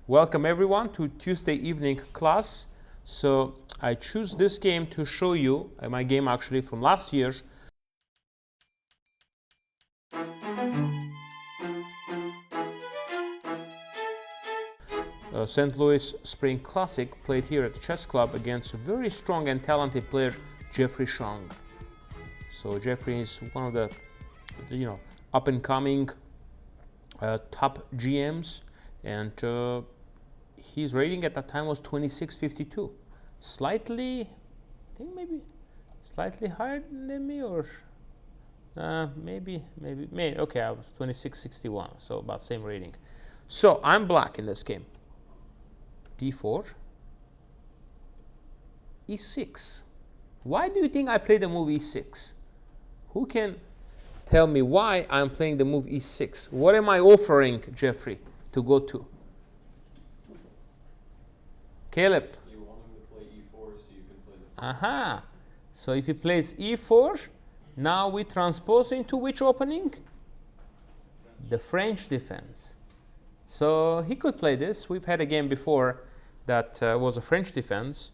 Welcome everyone to Tuesday evening class. So I choose this game to show you my game actually from last year. St. Louis Spring Classic played here at the Chess Club against a very strong and talented player, Jeffery Xiong. So Jeffery is one of the up and coming top GMs, and his rating at that time was 2652. Slightly, I think maybe slightly higher than me, or maybe, okay, I was 2661, so about same rating. So I'm black in this game. D4, E6. Why do you think I play the move E6? Who can tell me why I'm playing the move E6? What am I offering Jeffrey to go to? Caleb. You want him to play E4 so you can play the... Aha. So if he plays E4, now we transpose into which opening? The French defense. So he could play this. We've had a game before that was a French defense,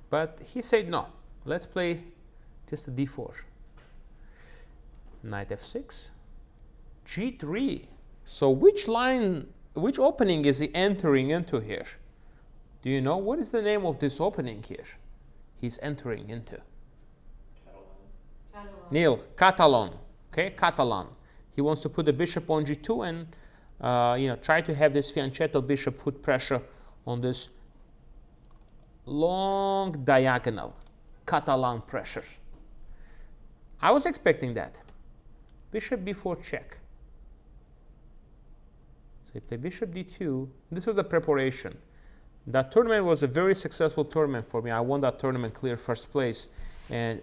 but he said no. Let's play just a D4. Knight F6. G3. So which opening is he entering into here? Do you know? What is the name of this opening here? He's entering into. Catalan. Neil, Catalan. Okay, Catalan. He wants to put the bishop on G2 and try to have this fianchetto bishop put pressure on this long diagonal. Catalan pressure. I was expecting that. Bishop b4 check. So he played bishop d2. This was a preparation. That tournament was a very successful tournament for me. I won that tournament, clear first place, and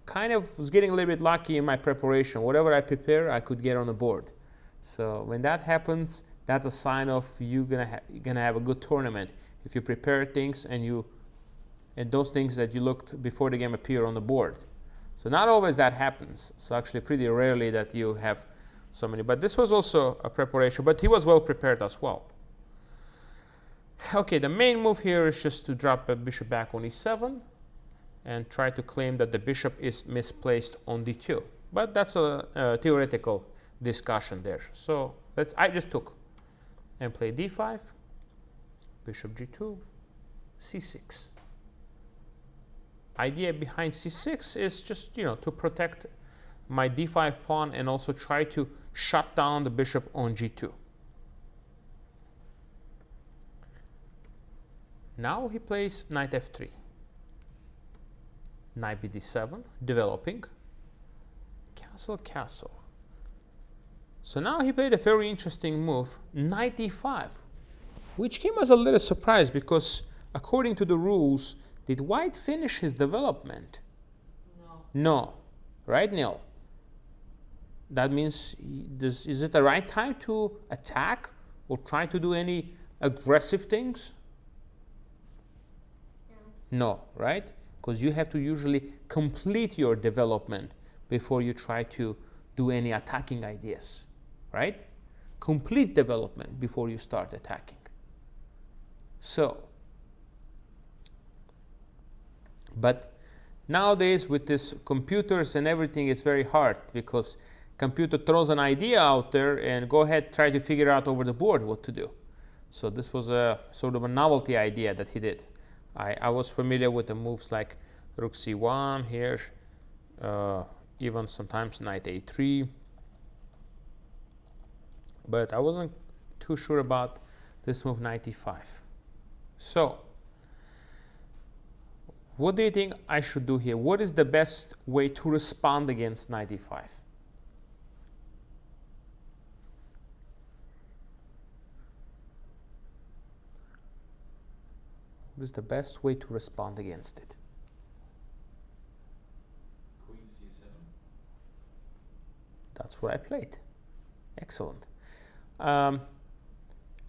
kind of was getting a little bit lucky in my preparation. Whatever I prepare, I could get on the board. So when that happens, that's a sign of you're gonna have a good tournament. If you prepare things and those things that you looked before the game appear on the board. So not always that happens. So actually pretty rarely that you have so many. But this was also a preparation, but he was well prepared as well. Okay, the main move here is just to drop a bishop back on e7 and try to claim that the bishop is misplaced on d2. But that's a theoretical discussion there. So I just took and played d5, bishop g2, c6. Idea behind c6 is just to protect my d5 pawn and also try to shut down the bishop on g2. Now he plays knight f3, knight bd7, developing, castle, castle. So now he played a very interesting move, knight d5, which came as a little surprise because according to the rules, did white finish his development? No. No. Right, Neil? That means, is it the right time to attack or try to do any aggressive things? Yeah. No, right? Because you have to usually complete your development before you try to do any attacking ideas, right? Complete development before you start attacking. So, but nowadays with this computers and everything, it's very hard because computer throws an idea out there and go ahead, try to figure out over the board what to do. So this was a sort of a novelty idea that he did. I was familiar with the moves like rook c1 here, even sometimes knight a3, but I wasn't too sure about this move knight e5. So what do you think I should do here? What is the best way to respond against knight e5? What is the best way to respond against it? Queen c7. That's what I played. Excellent.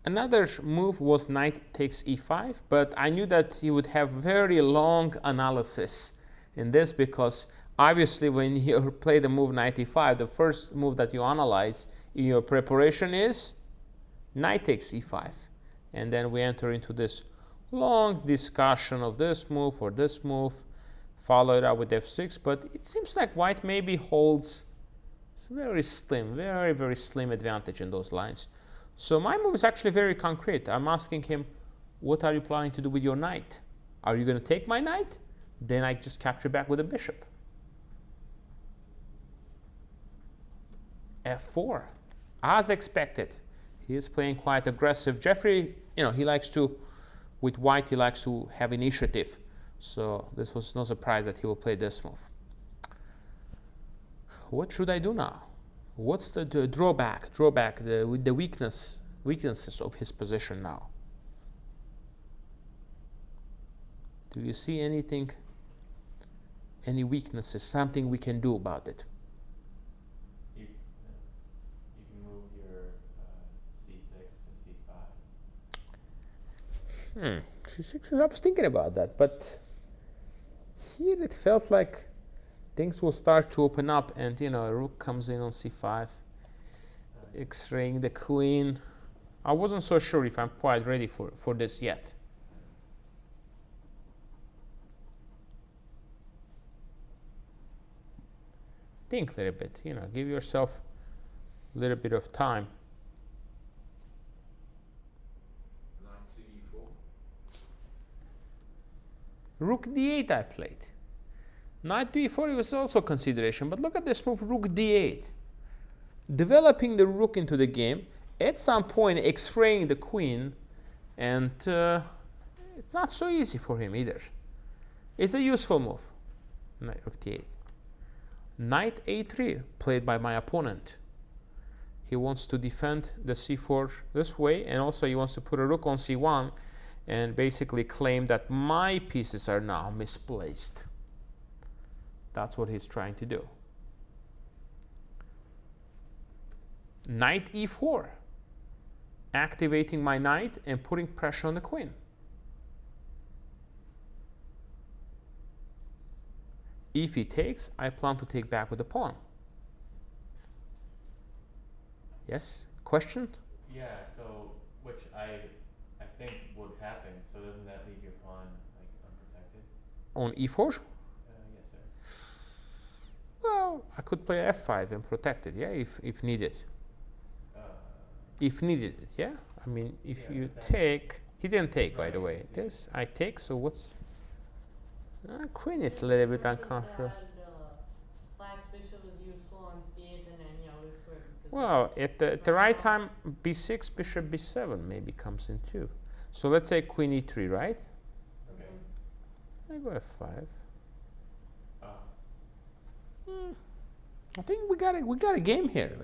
Another move was knight takes e5, but I knew that he would have very long analysis in this because obviously when you play the move knight e5, the first move that you analyze in your preparation is knight takes e5. and then we enter into this long discussion of this move or this move, followed up with f6, but it seems like white maybe holds very slim, very, very slim advantage in those lines. So my move is actually very concrete. I'm asking him, what are you planning to do with your knight? Are you going to take my knight? Then I just capture back with a bishop. f4, as expected. He is playing quite aggressive. Jeffery, he likes to, with white, he likes to have initiative. So this was no surprise that he will play this move. What should I do now? What's the drawback, the weaknesses of his position now? Do you see anything, any weaknesses, something we can do about it? You can move your c6 to c5. C6, I was thinking about that, but here it felt like things will start to open up, and a rook comes in on c5, x-raying the queen. I wasn't so sure if I'm quite ready for this yet. Think a little bit, give yourself a little bit of time. Knight to e4. Rook d8 I played. Knight to e4 was also consideration, but look at this move, rook d8. Developing the rook into the game, at some point x-raying the queen, and it's not so easy for him either. It's a useful move. Knight rook d8. Knight a3 played by my opponent. He wants to defend the c4 this way, and also he wants to put a rook on c1 and basically claim that my pieces are now misplaced. That's what he's trying to do. Knight e4, activating my knight and putting pressure on the queen. If he takes, I plan to take back with the pawn. Yes? Question? Yeah, so which I think would happen. So doesn't that leave your pawn unprotected? On e4? Yes, sir. Well, I could play f5 and protect it, yeah, if needed. If needed, yeah? I mean, if you take... He didn't take, by the way. This, I take, so what's... queen is a little bit uncomfortable. Black's bishop is useful on c8 than any other square. Well, at the right time, b6, bishop b7 maybe comes in too. So let's say queen e3, right? Okay. I go f5. I think we got a game here.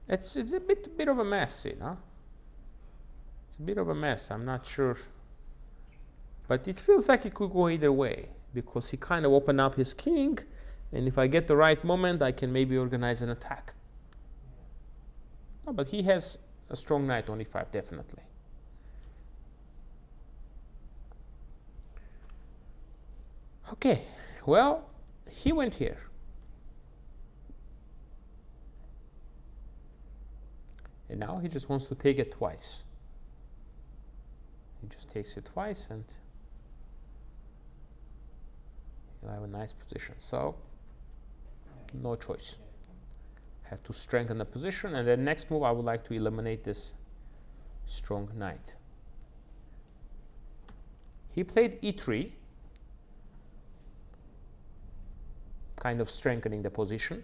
It's a bit of a mess, It's a bit of a mess. I'm not sure. But it feels like it could go either way, because he kind of opened up his king, and if I get the right moment, I can maybe organize an attack. No, but he has a strong knight on e5, definitely. Okay, well, he went here. And now he just wants to take it twice. He just takes it twice, and he'll have a nice position. So, no choice. Have to strengthen the position, and then next move I would like to eliminate this strong knight. He played e3, kind of strengthening the position.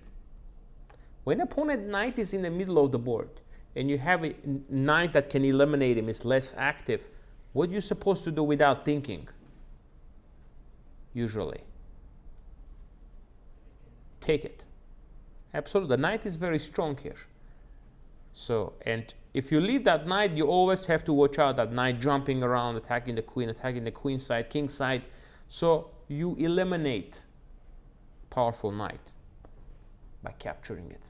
When opponent knight is in the middle of the board, and you have a knight that can eliminate him, is less active, what are you supposed to do without thinking? Usually. Take it. Absolutely. The knight is very strong here. So, and if you leave that knight, you always have to watch out that knight jumping around, attacking the queen side, king side. So you eliminate powerful knight by capturing it.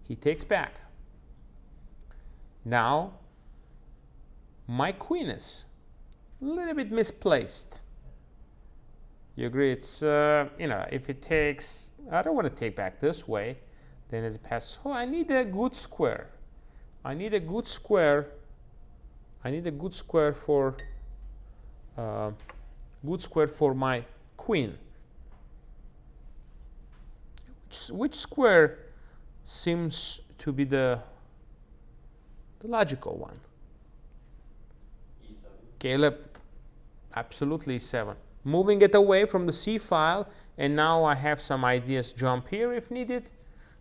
He takes back. Now, my queen is a little bit misplaced. You agree? It's, if it takes, I don't want to take back this way, then as it passes, oh, I need a good square. I need a good square. I need a good square for my queen. Which square seems to be the logical one? E7. Caleb, absolutely E7. Moving it away from the C file, and now I have some ideas. Jump here if needed,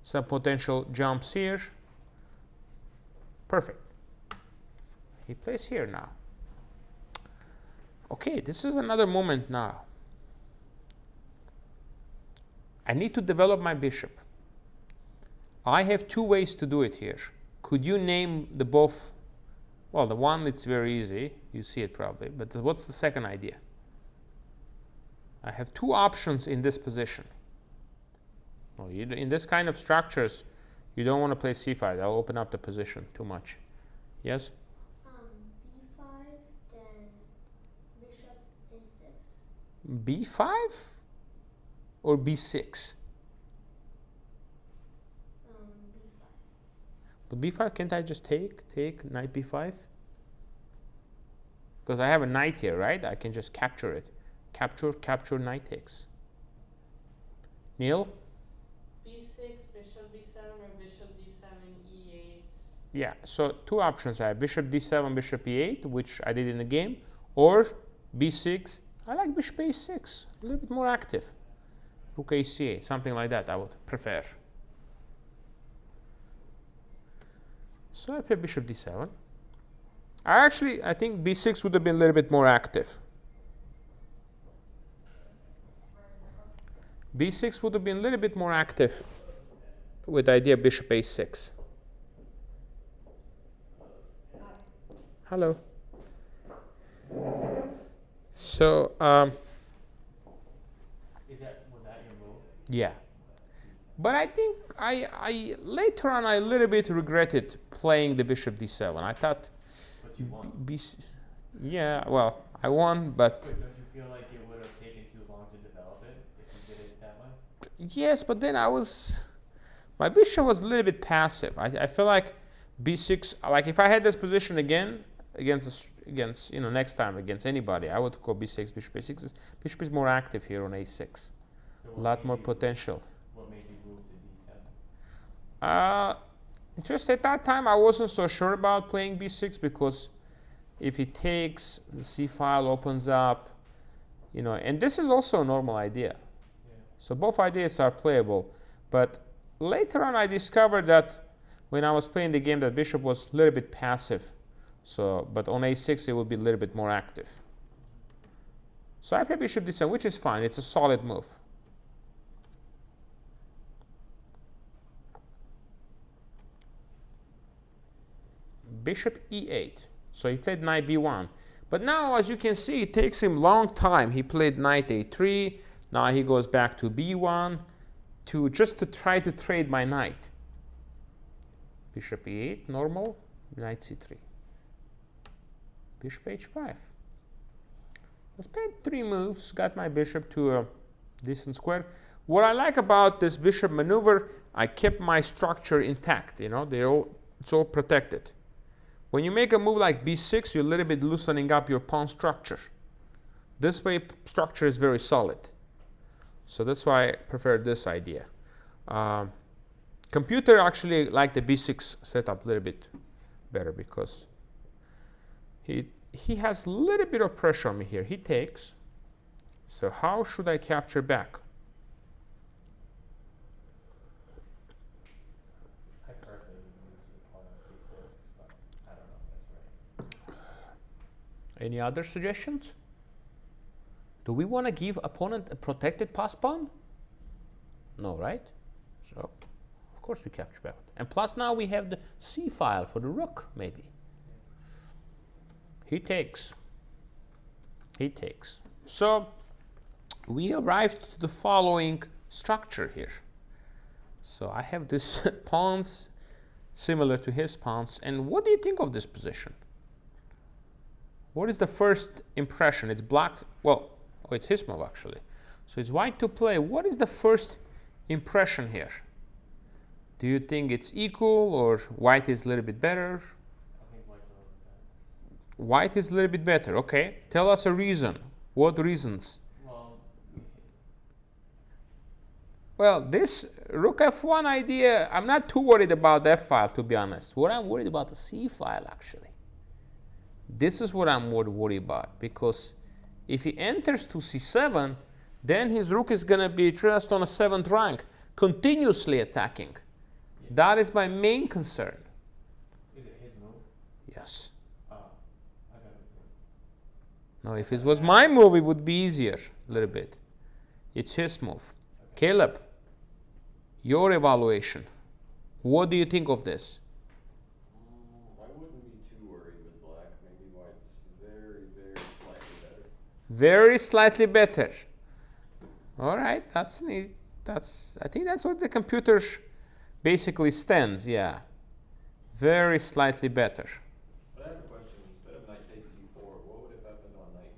some potential jumps here. Perfect. He plays here now. Okay, this is another moment now. I need to develop my bishop. I have two ways to do it here. Could you name the both? Well, the one, it's very easy. You see it probably. But what's the second idea? I have two options in this position. Well, in this kind of structures, you don't want to play c5. That'll open up the position too much. Yes? B5, then bishop a6. B5 or B6? B5. But B5, can't I just take knight B5? Because I have a knight here, right? I can just capture it. Capture, knight takes. Neil? B6, bishop D7, or bishop D7, E8. Yeah, so two options I have. Bishop D7, bishop E8, which I did in the game, or B6. I like bishop A6, a little bit more active. Rook A8, something like that I would prefer. So I play bishop D7. I think B6 would have been a little bit more active. B6 would have been a little bit more active with the idea of bishop A6. Hello. So, Was that your move? yeah. But I think I later on I a little bit regretted playing the bishop D7. I thought, But you won. yeah, well, I won, but Wait, don't you feel like it would have taken too long to develop it if you did it that way? yes, but then my bishop was a little bit passive. I feel like B6, like if I had this position again against next time against anybody, I would go B6, bishop A6. Bishop is more active here on A6. So A lot more potential. What made you move to D7? Just at that time, I wasn't so sure about playing B6 because if he takes, the C file opens up, and this is also a normal idea. Yeah. So both ideas are playable. But later on, I discovered that when I was playing the game, that bishop was a little bit passive. So, but on A6, it would be a little bit more active. So I play bishop D7, which is fine. It's a solid move. Bishop E8. So he played knight B1. But now, as you can see, it takes him a long time. He played knight A3. Now he goes back to B1 just to try to trade my knight. Bishop E8, normal. Knight C3. Bishop H5. I spent 3 moves, got my bishop to a decent square. What I like about this bishop maneuver, I kept my structure intact. It's all protected. When you make a move like B6, you're a little bit loosening up your pawn structure. This way, structure is very solid. So that's why I prefer this idea. Computer actually like the B6 setup a little bit better because he has a little bit of pressure on me here. He takes. So how should I capture back? I personally would use your pawn on C6, but I don't know if that's right. Any other suggestions? Do we want to give opponent a protected pass pawn? No, right? So, of course we capture back. And plus now we have the C file for the rook, maybe. He takes. He takes. So, we arrived to the following structure here. So I have this pawns similar to his pawns. And what do you think of this position? What is the first impression? It's black. Well, it's his move actually. So it's white to play. What is the first impression here? Do you think it's equal or white is a little bit better? I think white's a little bit better. White is a little bit better. Okay. Tell us a reason. What reasons? Well, this rook f1 idea, I'm not too worried about the f file, to be honest. What I'm worried about the c file, actually. This is what I'm more worried about, because if he enters to c7, then his rook is going to be just on a 7th rank, continuously attacking. That is my main concern. Is it his move? Yes. Oh, I got it. No, if it was my move, it would be easier a little bit. It's his move. Caleb, your evaluation. What do you think of this? I wouldn't be too worried with black. Maybe white's very, very slightly better. Very slightly better. All right, that's neat. I think that's what the computer basically stands. Yeah, very slightly better. But I have a question. Instead of knight takes e4, what would have happened on knight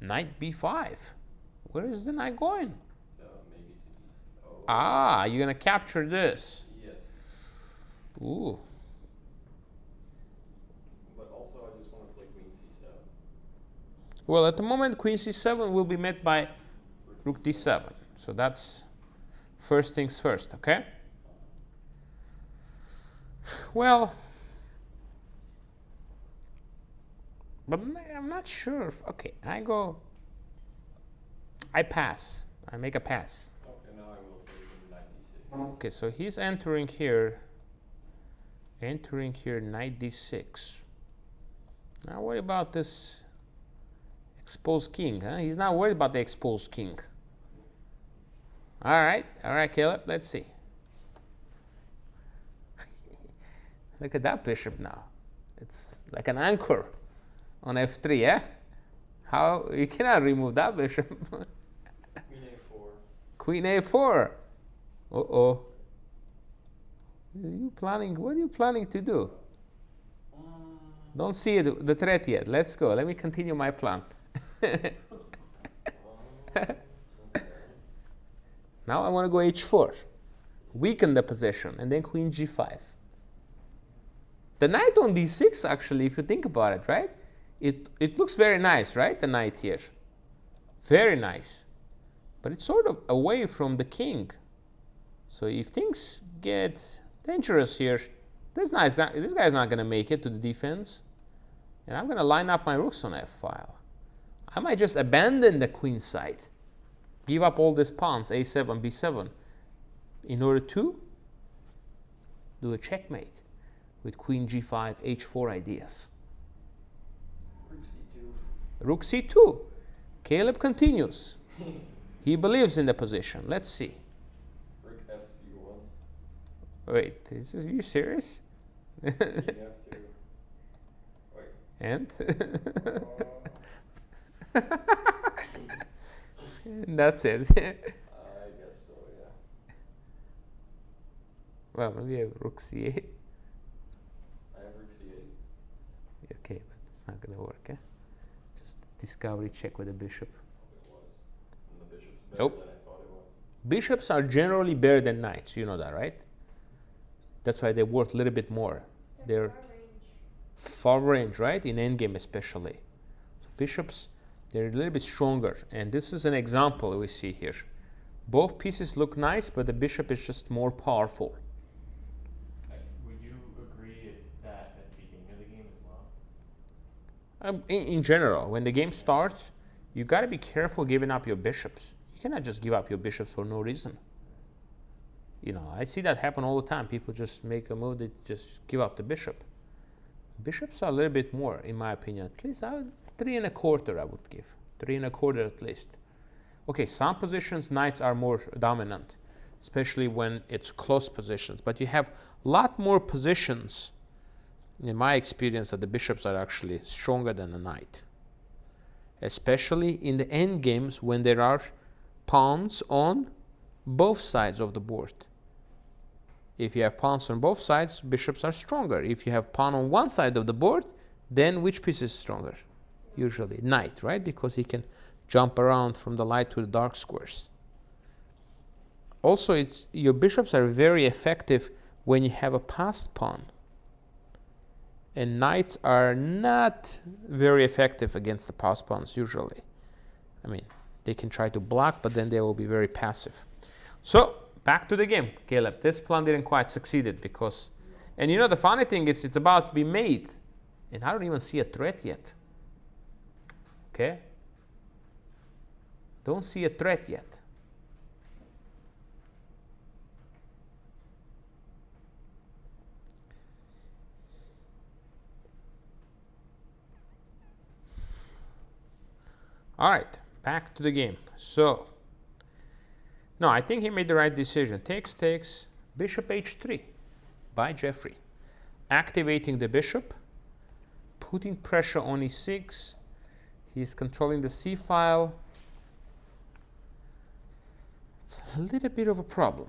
b5? Knight b5. Where is the knight going? Maybe to d. Oh. Ah, you're gonna capture this. Yes. Ooh. But also, I just want to play queen c7. Well, at the moment, queen c7 will be met by rook d7. So that's first things first, okay? Well, but I'm not sure. Okay, I pass. I make a pass. Okay, now I will take knight d6. Okay, so he's entering here. Entering here, knight d6. Now, what about this exposed king? Huh? He's not worried about the exposed king. All right, Caleb. Let's see. Look at that bishop now. It's like an anchor on f3, yeah? How you cannot remove that bishop. Queen a4. Queen a4. Uh-oh. What are you planning to do? Don't see the threat yet. Let's go. Let me continue my plan. Now I want to go h4. Weaken the position, and then queen g5. The knight on d6, actually, if you think about it, right? It looks very nice, right? The knight here. Very nice. But it's sort of away from the king. So if things get dangerous here, this guy's not going to make it to the defense. And I'm going to line up my rooks on f-file. I might just abandon the queen side. Give up all these pawns, a7, b7, in order to do a checkmate with queen g5, h4 ideas. Rook c2. Rook c2. Caleb continues. He believes in the position. Let's see. Rook fc1. Wait, are you serious? King f2. Wait. And? And that's it. I guess so, yeah. Well, maybe I have rook c8. I have rook c8. Okay, but it's not going to work, eh? Just discovery check with the bishop. It was. And the bishop's better Nope. than I thought it was. Bishops are generally better than knights. You know that, right? That's why they're worth a little bit more. They're far range, right? In endgame especially. So bishops, they're a little bit stronger. And this is an example we see here. Both pieces look nice, but the bishop is just more powerful. Would you agree that at the beginning of the game as well? In general, when the game starts, you got to be careful giving up your bishops. You cannot just give up your bishops for no reason. You know, I see that happen all the time. People just make a move, they just give up the bishop. Bishops are a little bit more, in my opinion. At least 3.25 I would give. 3.25 at least. Okay, some positions, knights are more dominant, especially when it's close positions. But you have a lot more positions, in my experience, that the bishops are actually stronger than the knight. Especially in the end games when there are pawns on both sides of the board. If you have pawns on both sides, bishops are stronger. If you have pawn on one side of the board, then which piece is stronger? Usually knight, right? Because he can jump around from the light to the dark squares. Also, your bishops are very effective when you have a passed pawn. And knights are not very effective against the passed pawns usually. I mean, they can try to block, but then they will be very passive. So, back to the game, Caleb. This plan didn't quite succeed because, and you know the funny thing is it's about to be made, and I don't even see a threat yet. Okay? Don't see a threat yet. All right, back to the game. So, no, I think he made the right decision. Takes, bishop h3 by Jeffery. Activating the bishop, putting pressure on e6. He's controlling the c file. It's a little bit of a problem.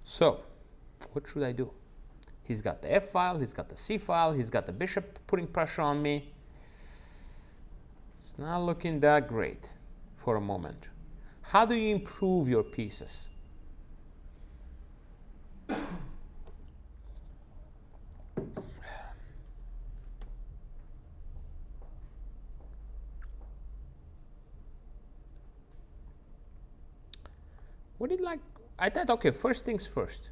So, what should I do? He's got the f file, he's got the c file, he's got the bishop putting pressure on me. It's not looking that great for a moment. How do you improve your pieces? What did like? I thought, okay, first things first.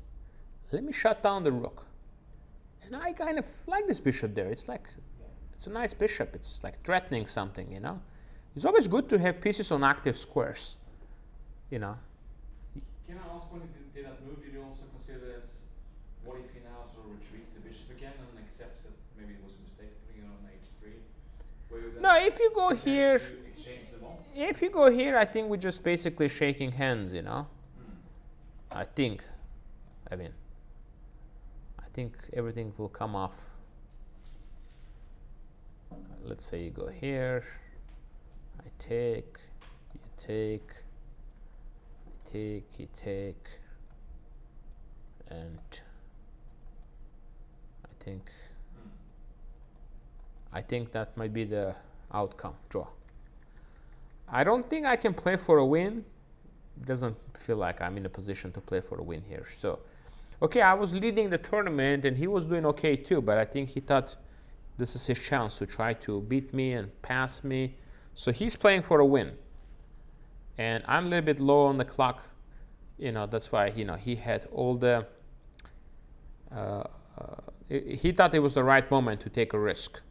Let me shut down the rook. And I kind of like this bishop there. It's like, it's a nice bishop. It's like threatening something, you know. It's always good to have pieces on active squares, you know. Can I ask, when he did that move, did you also consider that, what if he now sort of retreats the bishop again and accepts that maybe it was a mistake putting it on h3? No, if you go here, exchange them all? if you go here, I think we're just basically shaking hands, you know. I think. I mean, I think everything will come off. Let's say you go here. I take, you take, I take, you take, and I think that might be the outcome, draw. I don't think I can play for a win. Doesn't feel like I'm in a position to play for a win here. So, okay, I was leading the tournament and he was doing okay too, but I think he thought this is his chance to try to beat me and pass me. So he's playing for a win. And I'm a little bit low on the clock. You know, that's why, you know, he had all the, he thought it was the right moment to take a risk.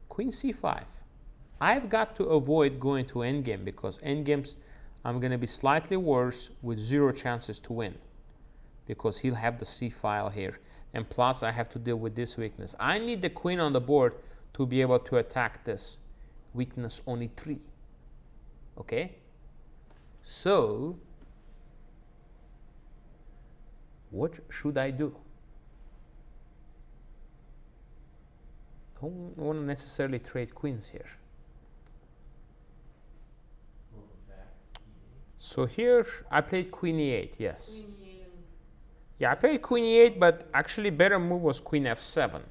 Queen c5. I've got to avoid going to endgame because endgames, I'm going to be slightly worse with 0 chances to win because he'll have the c file here. And plus, I have to deal with this weakness. I need the queen on the board to be able to attack this weakness on e3. Okay? So, what should I do? Don't want to necessarily trade queens here. So here I played queen e8, yes. Queen E8 and Yeah, I played queen e8, but actually better move was queen f7.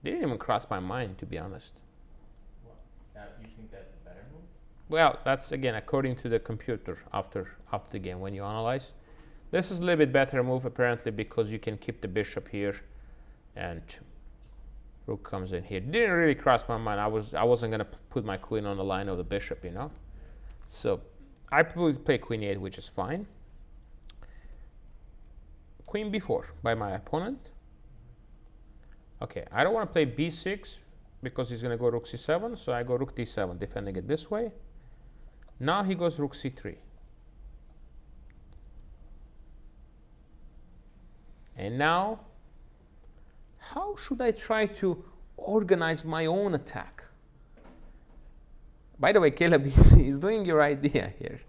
Didn't even cross my mind, to be honest. What? You think that's a better move? Well, that's again according to the computer after the game when you analyze. This is a little bit better move apparently because you can keep the bishop here and rook comes in here. Didn't really cross my mind. I wasn't gonna put my queen on the line of the bishop, you know. So I probably play queen e8, which is fine. Queen b4 by my opponent. Okay, I don't want to play b6 because he's going to go rook c7, so I go rook d7, defending it this way. Now he goes rook c3. And now, how should I try to organize my own attack? By the way, Caleb, he's doing your idea here.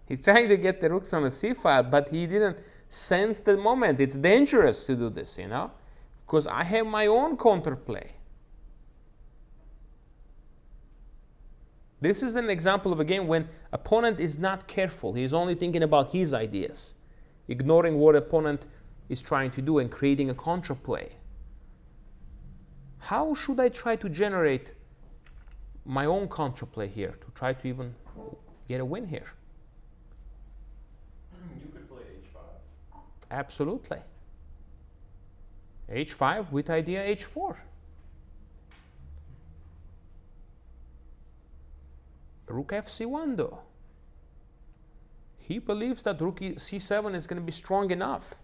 He's trying to get the rooks on the c file, but he didn't sense the moment. It's dangerous to do this, you know, because I have my own counterplay. This is an example of a game when opponent is not careful. He's only thinking about his ideas, ignoring what opponent is trying to do and creating a counterplay. How should I try to generate my own counterplay here to try to even get a win here. You could play h5. Absolutely. h5 with idea h4. Rook fc1 though. He believes that rook c7 is going to be strong enough.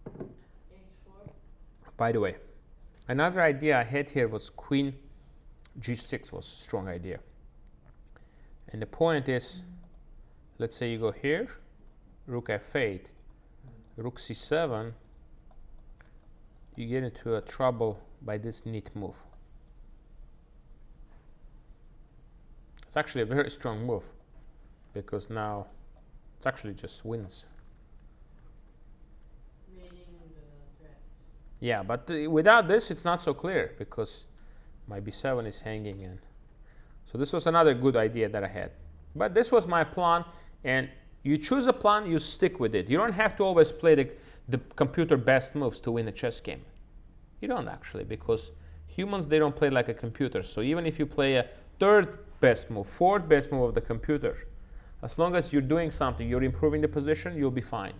H4. By the way, another idea I had here was queen g6 was a strong idea. And the point is, let's say you go here, rook f8, rook c7, you get into a trouble by this neat move. It's actually a very strong move because now it's actually just wins. Reading the threats. Yeah, but without this it's not so clear because my b7 is hanging in. So this was another good idea that I had. But this was my plan, and you choose a plan, you stick with it. You don't have to always play the computer best moves to win a chess game. You don't actually, because humans, they don't play like a computer. So even if you play a third best move, fourth best move of the computer, as long as you're doing something, you're improving the position, you'll be fine.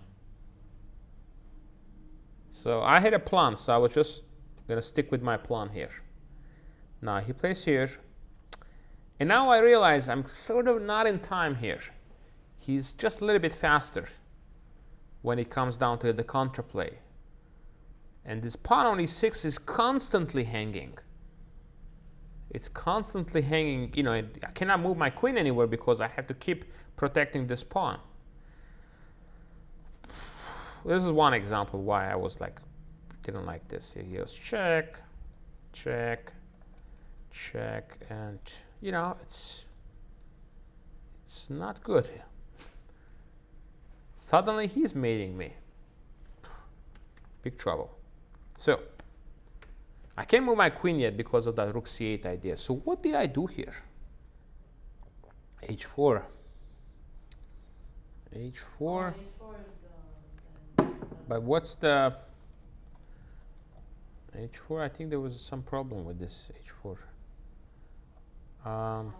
So I had a plan, so I was just going to stick with my plan here. Now he plays here. And now I realize I'm sort of not in time here. He's just a little bit faster when it comes down to the counterplay. And this pawn on e6 is constantly hanging. It's constantly hanging. You know, I cannot move my queen anywhere because I have to keep protecting this pawn. This is one example why I was like, didn't like this. He goes check, check, check, and you know, it's not good. Suddenly he's mating me. Big trouble. So I can't move my queen yet because of that rook c8 idea. So what did I do here? h4. h4. H4 is But what's the h4? I think there was some problem with this h4. probably was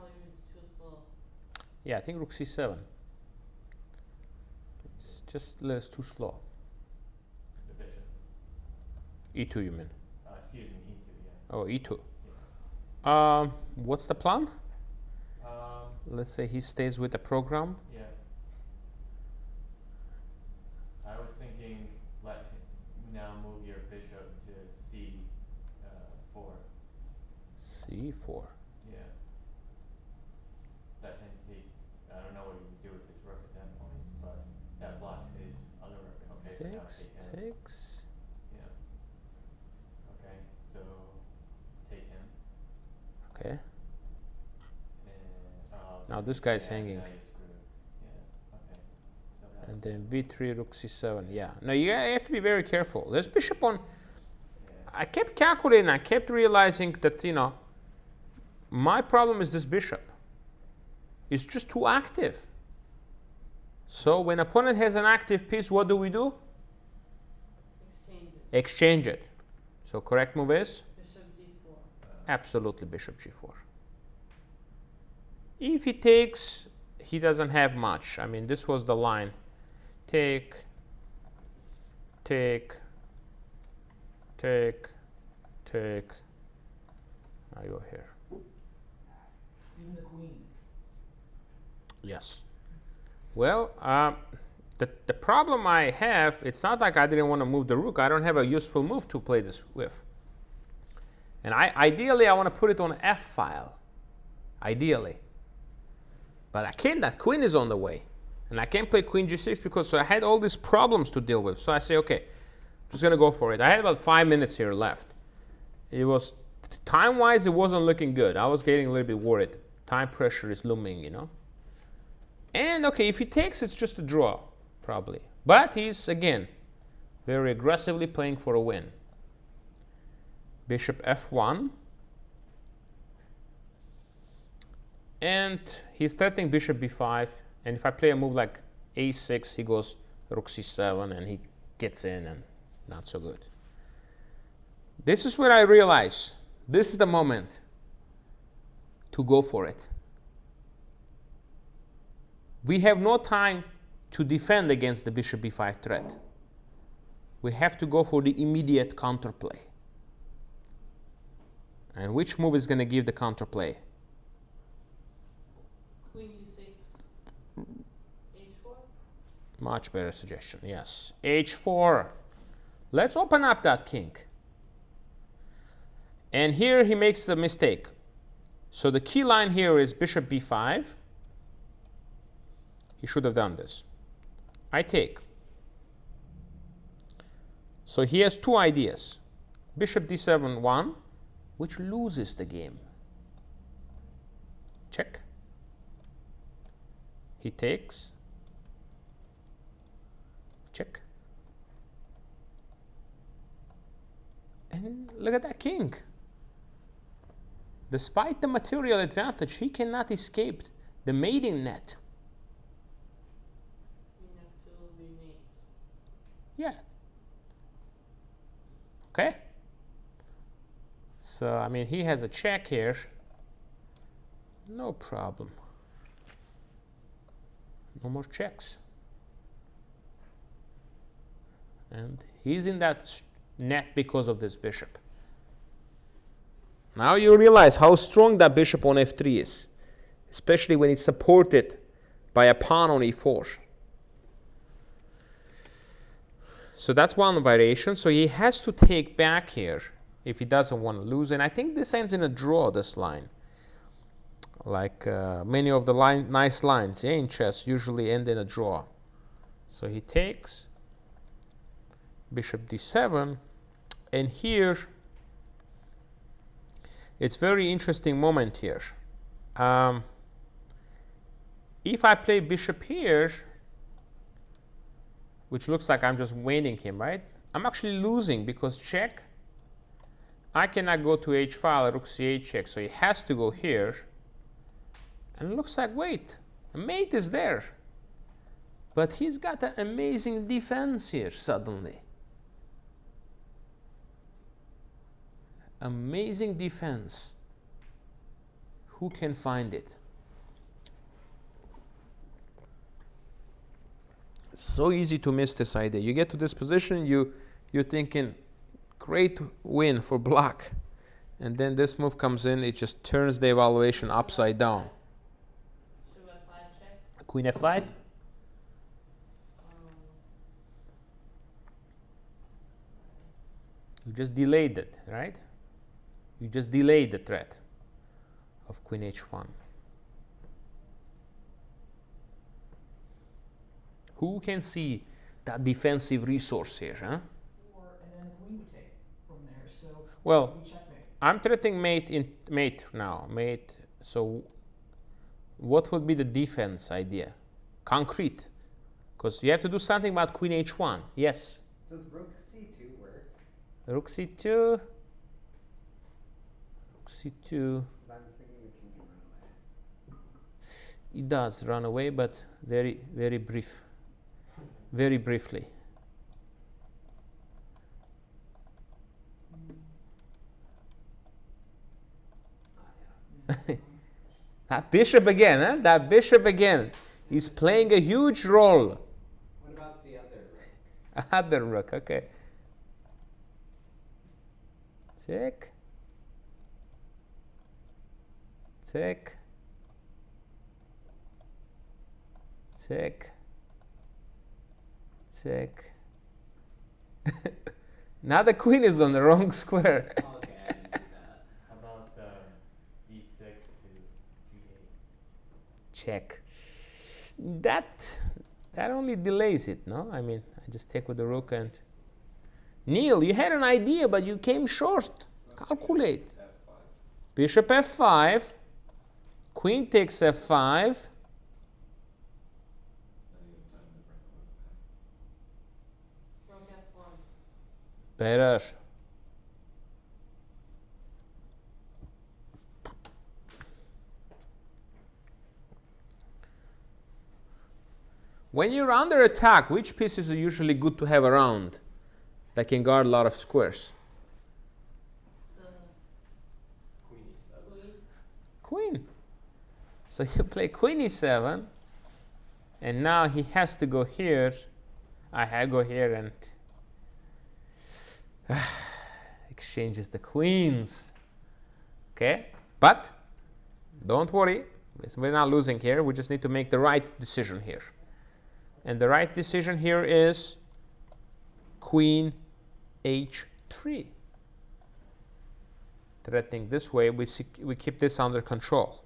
too slow. Yeah, I think rook c7. It's just a little too slow. The bishop. e2, you mean? Excuse me, e2, yeah. Oh, e2. Yeah. What's the plan? Um, Let's say he stays with the program. yeah. I was thinking, let him now move your bishop to c4. c4. Yeah. Let him take. I don't know what you would do with his rook at that point, but that blocks his other rook. Okay, so now Takes, take him. takes. Yeah. Okay, so take him. Okay. And Now this guy's yeah, hanging. now you're screwed. Yeah. Okay. So that's And then b3, rook c7. Yeah. Now you have to be very careful. There's bishop on. yeah. I kept calculating. I kept realizing that, you know, my problem is this bishop. It's just too active. So when opponent has an active piece, what do? Exchange it. Exchange it. So correct move is? Bishop g4. Absolutely bishop g4. If he takes, he doesn't have much. I mean, this was the line. Take, take, take, take. I go here. Even the queen. Yes. Well, the problem I have, it's not like I didn't want to move the rook. I don't have a useful move to play this with. And ideally, I want to put it on f file. Ideally. But I can't. That queen is on the way. And I can't play queen g6 because so I had all these problems to deal with. So I say, okay, just going to go for it. I had about 5 minutes here left. It was, time-wise, it wasn't looking good. I was getting a little bit worried. Time pressure is looming, you know. And, okay, if he takes, it's just a draw, probably. But he's, again, very aggressively playing for a win. Bishop f1. And he's threatening bishop b5. And if I play a move like a6, he goes rook c7, and he gets in and not so good. This is where I realize this is the moment to go for it. We have no time to defend against the bishop b5 threat. We have to go for the immediate counterplay. And which move is going to give the counterplay? Queen g6, h4. Much better suggestion, yes. h4. Let's open up that king. And here he makes the mistake. So the key line here is bishop b5. He should have done this. I take. So he has two ideas. Bishop d7, 1, which loses the game. Check. He takes. Check. And look at that king. Despite the material advantage, he cannot escape the mating net. Queen f2 will be mate. Yeah. Okay. So, I mean, he has a check here. No problem. No more checks. And he's in that net because of this bishop. Now you realize how strong that bishop on f3 is, especially when it's supported by a pawn on e4. So that's one variation. So he has to take back here if he doesn't want to lose. And I think this ends in a draw, this line. Like many of the nice lines in chess usually end in a draw. So he takes bishop d7. And here, it's very interesting moment here. If I play bishop here, which looks like I'm just winning him, right? I'm actually losing because check. I cannot go to h file, rook c8 check, so he has to go here. And it looks like, wait, a mate is there. But he's got an amazing defense here suddenly. Amazing defense. Who can find it? It's so easy to miss this idea. You get to this position, you're thinking, great win for black. And then this move comes in, it just turns the evaluation upside down. Bishop f5 check. Queen f5. You just delayed it, right? You just delayed the threat of queen h1. Who can see that defensive resource here, huh? And then queen would take from there. So Well, we checkmate. I'm threatening mate now. Mate. So what would be the defense idea? Concrete. Because you have to do something about queen h1. Yes. Does rook c2 work? Rook c2. Rook c2. Because I'm thinking the king can run away. It does run away, but very, very brief. Very briefly. That bishop again, huh? That bishop again. He's playing a huge role. What about the other rook? Other rook, okay. Check. Check. Check. Check. Now the queen is on the wrong square. Okay, I didn't see that. How about e6 to g8? Check. That only delays it, no? I mean, I just take with the rook and... Neil, you had an idea, but you came short. Calculate. F5. Bishop f5. Queen takes f5. Now you have time to bring the rook back. Rook f1. Better. When you're under attack, which pieces are usually good to have around that can guard a lot of squares? The Queen e7. queen. Queen. So you play queen e7, and now he has to go here. I go here and exchanges the queens. Okay, but don't worry, we're not losing here. We just need to make the right decision here. And the right decision here is queen h3. Threatening this way, we keep this under control.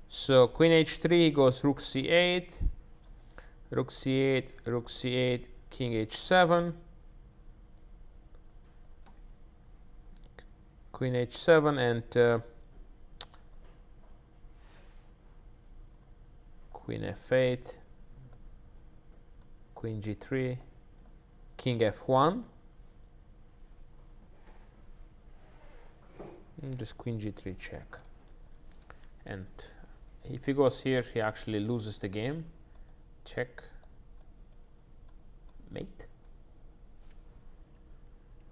So queen h3, he goes rook c8, rook c8, rook c8, king h7, queen h7, and queen f8, queen g3, king f1, and just queen g3 check. And if he goes here, he actually loses the game. Check, mate.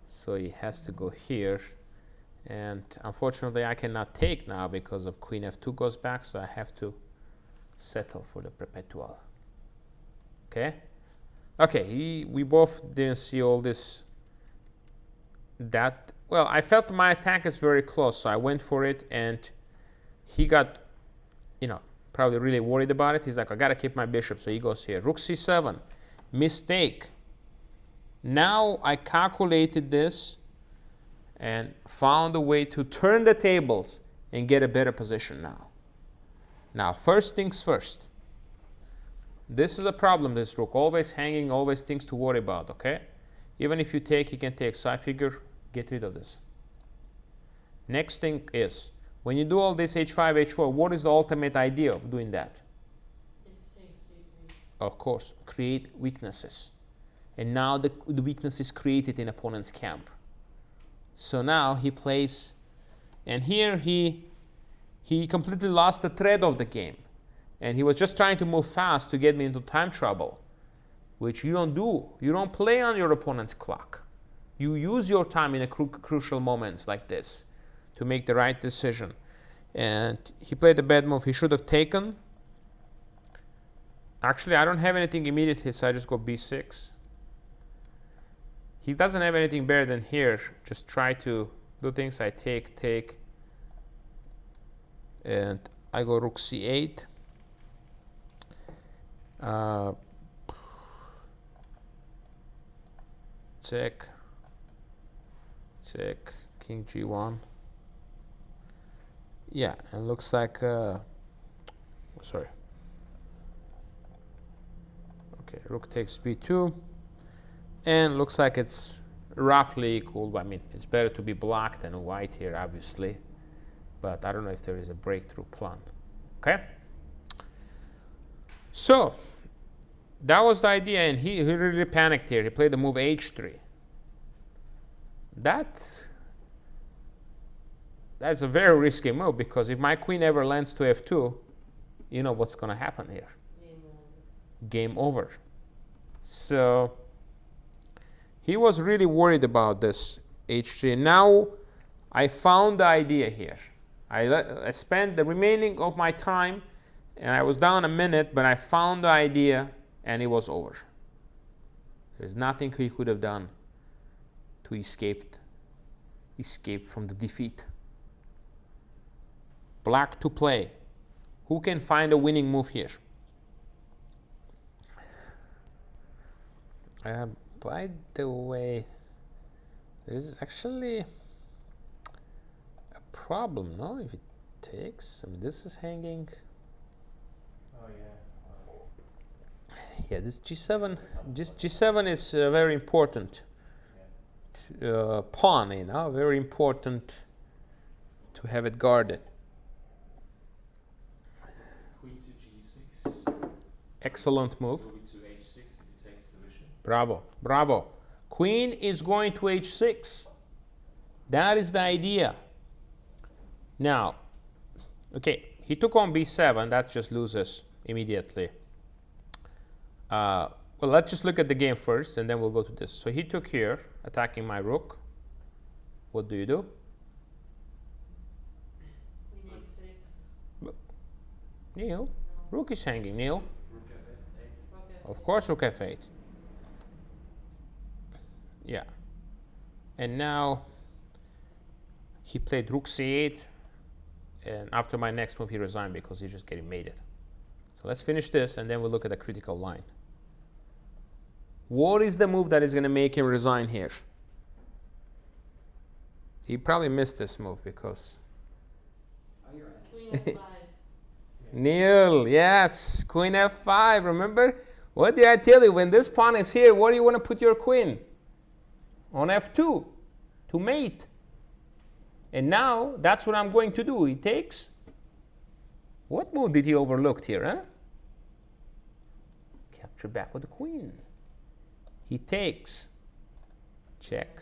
So he has to go here, and unfortunately I cannot take now because of queen f2 goes back, so I have to settle for the perpetual. Okay. Okay, we both didn't see all this. Well, I felt my attack is very close, so I went for it, and he got, probably really worried about it. He's like, I gotta keep my bishop, so he goes here. Rook c7, mistake. Now I calculated this and found a way to turn the tables and get a better position now. Now, first things first. This is a problem, this rook. Always hanging, always things to worry about, okay? Even if you take, he can take. So I figure, get rid of this. Next thing is, when you do all this h5, h4, what is the ultimate idea of doing that? It takes d3. Of course, create weaknesses. And now the weakness is created in opponent's camp. So now he plays, and here he completely lost the thread of the game. And he was just trying to move fast to get me into time trouble, which you don't do. You don't play on your opponent's clock. You use your time in a crucial moments like this to make the right decision. And he played a bad move. He should have taken. Actually, I don't have anything immediately, so I just go b6. He doesn't have anything better than here. Just try to do things. I take, and I go rook c8. Check, king g1. Yeah, it looks like, sorry. Okay, rook takes b2. And looks like it's roughly equal. I mean, it's better to be black than white here, obviously. But I don't know if there is a breakthrough plan. Okay? So, that was the idea, and he really panicked here. He played the move h3. That's a very risky move, because if my queen ever lands to f2, you know what's going to happen here. Game over. So he was really worried about this h3. Now I found the idea here. I spent the remaining of my time, and I was down a minute, but I found the idea, and it was over. There's nothing he could have done to escape from the defeat. Black to play. Who can find a winning move here? By the way, there is actually a problem, no? If it takes, I mean, this is hanging. Oh yeah. Yeah, this G7 is very important pawn, very important to have it guarded. Queen to g6. Excellent move. Moving to h6 if he takes the bishop. Bravo, bravo. Queen is going to h6. That is the idea. Now, okay, he took on b7. That just loses immediately. Well, let's just look at the game first, and then we'll go to this. So he took here, attacking my rook. What do you do? Queen h6. Kneel. No. Rook is hanging. Kneel. Rook F8. Rook f8. Of course, rook f8. Yeah. And now he played rook c8, and after my next move, he resigned because he's just getting mated. So let's finish this, and then we'll look at the critical line. What is the move that is going to make him resign here? He probably missed this move because Oh, you're right. Queen f5. Kneel, yes, queen f5. Remember, what did I tell you? When this pawn is here, what do you want to put your queen? On f2 to mate. And now that's what I'm going to do. He takes. What move did he overlook here, huh? Capture back with the queen. He takes. Check.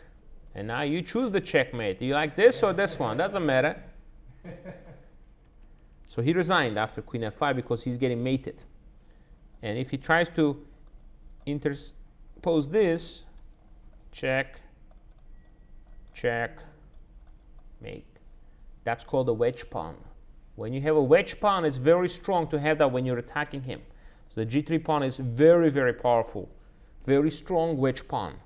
And now you choose the checkmate. Do you like this or this one? Doesn't matter. So he resigned after queen f5 because he's getting mated. And if he tries to interpose this, check, check, mate. That's called a wedge pawn. When you have a wedge pawn, it's very strong to have that when you're attacking him. So the g3 pawn is very, very powerful. Very strong wedge pawn.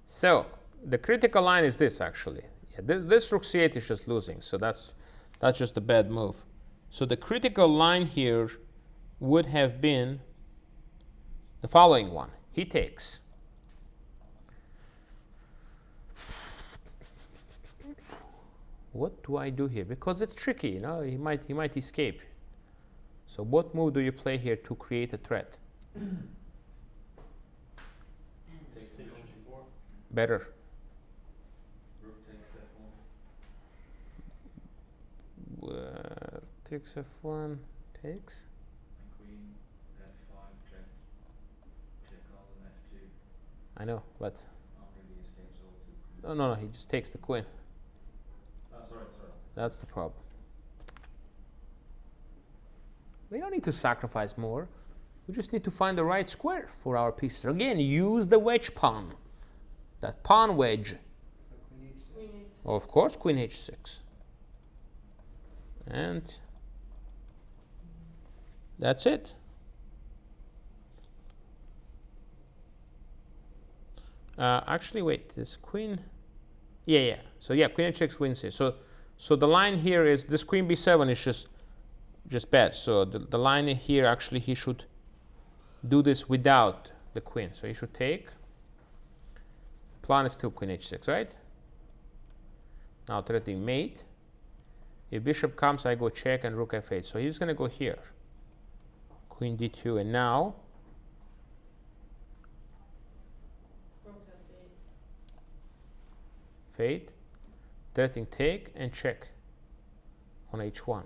So the critical line is this, actually. Yeah, this rook c8 is just losing, so that's just a bad move. So the critical line here would have been the following one. He takes. What do I do here? Because it's tricky, you know, he might escape. So what move do you play here to create a threat? Takes take on g4. Better. Rook takes f1. Takes f1, takes. And queen f5 check. Check all and f2. I know, but Maybe he escapes all to no, no, no, he just takes the queen. sorry. That's the problem. We don't need to sacrifice more. We just need to find the right square for our pieces. Again, use the wedge pawn. That pawn wedge. So queen h6. Queen h6. Of course, queen h6. And that's it. Actually, wait, this queen. Yeah. So yeah, queen h6 wins here. So the line here is this queen b7 is just bad. So the line here, actually, he should do this without the queen. So he should take. Plan is still queen h6, right? Now threatening mate. If bishop comes, I go check and rook f8. So he's going to go here. Queen d2, and now Rook f8. fate, threatening take and check on h1.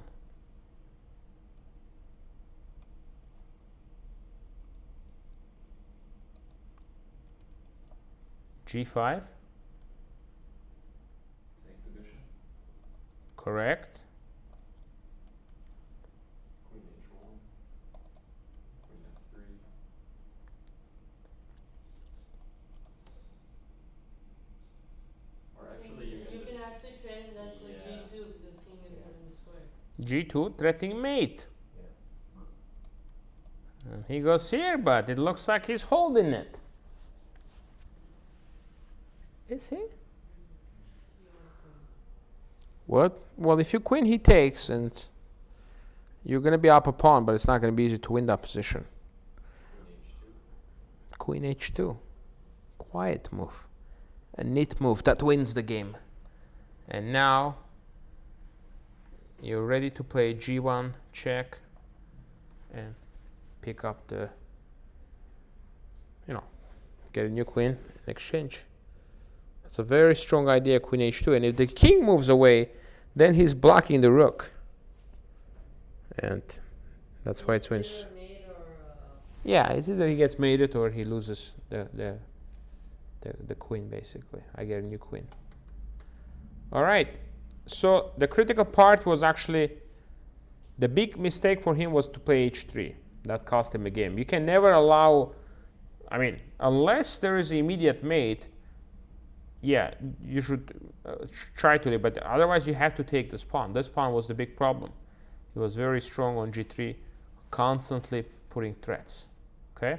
g5, Take the bishop. correct. Queen h1. Queen f3. Or actually, you You can can just. actually trade that for Yeah. g2 because king is Yeah. in the square. g2, threatening mate. Yeah. And he goes here, but it looks like he's holding it. Is he? What? Well, if you queen, he takes, and you're going to be up a pawn, but it's not going to be easy to win that position. Queen h2. Queen h2. Quiet move. A neat move that wins the game. And now you're ready to play g1, check, and pick up the, get a new queen in exchange. That's a very strong idea, queen h2. And if the king moves away, then he's blocking the rook. And that's why it wins. Either mate or Yeah, it's either he gets mated or he loses the queen, basically. I get a new queen. All right. So the critical part was actually the big mistake for him was to play h3. That cost him a game. You can never allow, I mean, unless there is an immediate mate, yeah, you should try to leave, but otherwise you have to take this pawn. This pawn was the big problem. He was very strong on g3, constantly putting threats. Okay?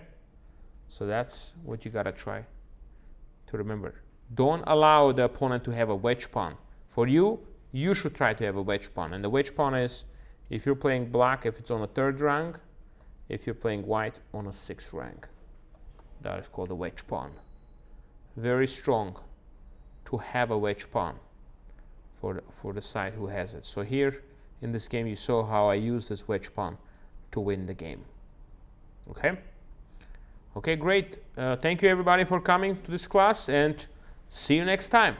So that's what you gotta try to remember. Don't allow the opponent to have a wedge pawn. For you, you should try to have a wedge pawn. And the wedge pawn is, if you're playing black, if it's on a 3rd rank, if you're playing white on a 6th rank. That is called a wedge pawn. Very strong to have a wedge pawn for the side who has it. So here in this game you saw how I use this wedge pawn to win the game. Okay? Okay, great. Thank you everybody for coming to this class, and see you next time.